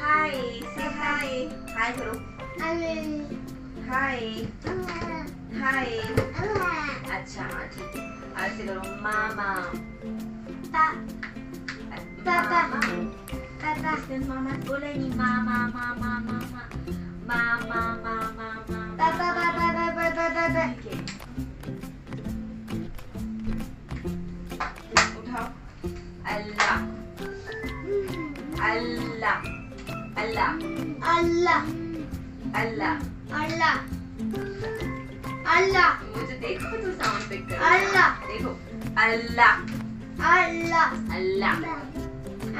हाय से हाय हाय करो हाय हाय अच्छा हाँ ठीक है आज से करो मामा पापा इसने मामा बोला ही नहीं मामा मामा मामा मामा मामा पापा पापा पापा पापा उठाओ अल्लाह अल्लाह अल्लाह अल्लाह अल्लाह अल्लाह अल्लाह मुझे देखो तो साउंड पिक करो अल्लाह देखो अल्लाह अल्लाह अल्लाह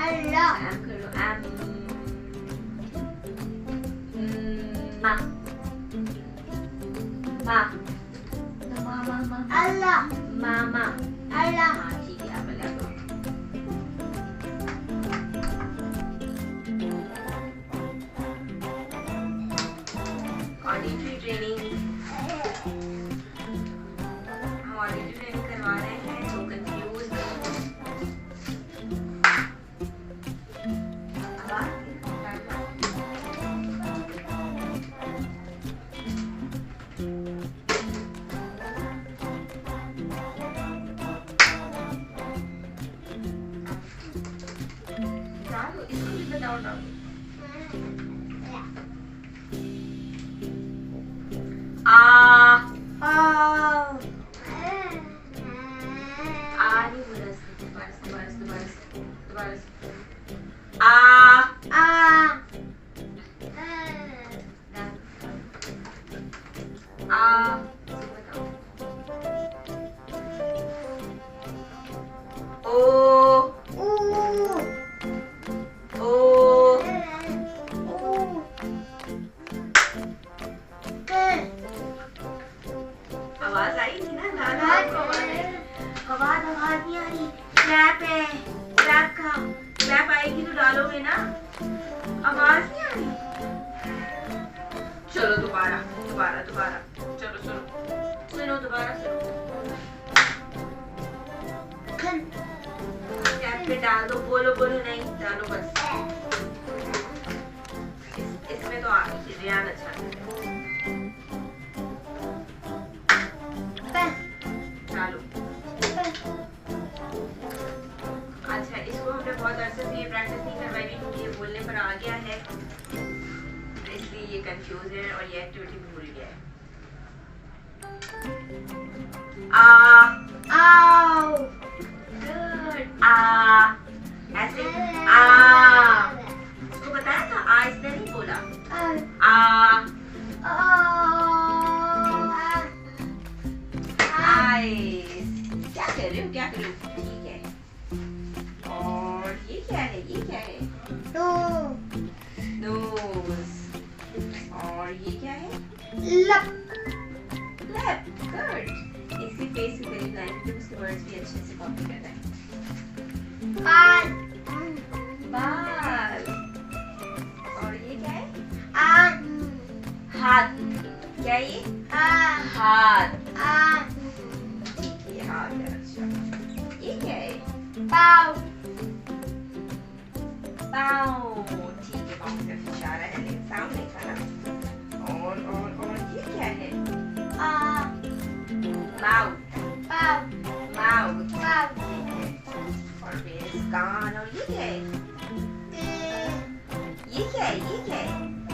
अल्लाह आम करो आम मा मा मा अल्लाह मामा अल्लाह हाँ ठीक है आप अल्लाह करो ऑडिटरी ट्रेनिंग हम ऑडिटरी ट्रेनिंग करवा रहे हैं तो कंफ्यूज डालो इसको भी बताओ डालो आ नहीं बोला दोबारा आवाज आई थी ना नाना आपको आवाज नहीं आ रही क्लैप है क्लैप का क्लैप आएगी तो डालोगे ना आवाज नहीं आ रही चलो दोबारा चलो सुनो दोबारा सुनो क्लैप पे डाल दो बोलो नहीं डालो बस इसमें तो रियान अच्छा है चालू अच्छा इसको हमने बहुत अरसे से ये प्रैक्टिस नहीं करवाई क्योंकि ये बोलने पर आ गया है इसलिए ये कंफ्यूज है और ये एक्टिविटी भी भूल गया है आओ गुड ऐसे इसको बताया था इसने नहीं बोला क्या कर रहे हो ठीक है और ये क्या है नोज और ये क्या है लप गुड इसकी फेस की करीब लाइन पे उसके वर्ड्स भी अच्छे से कॉपी करना है बाल और ये क्या है हाथ क्या है ये हाथ ये हाथ है अच्छा ये क्या है पाव ठीक है पाँव से इशारा है लेकिन साउंड नहीं था ना और ये क्या है माउथ और बेस कान और ये क्या है ये क्या है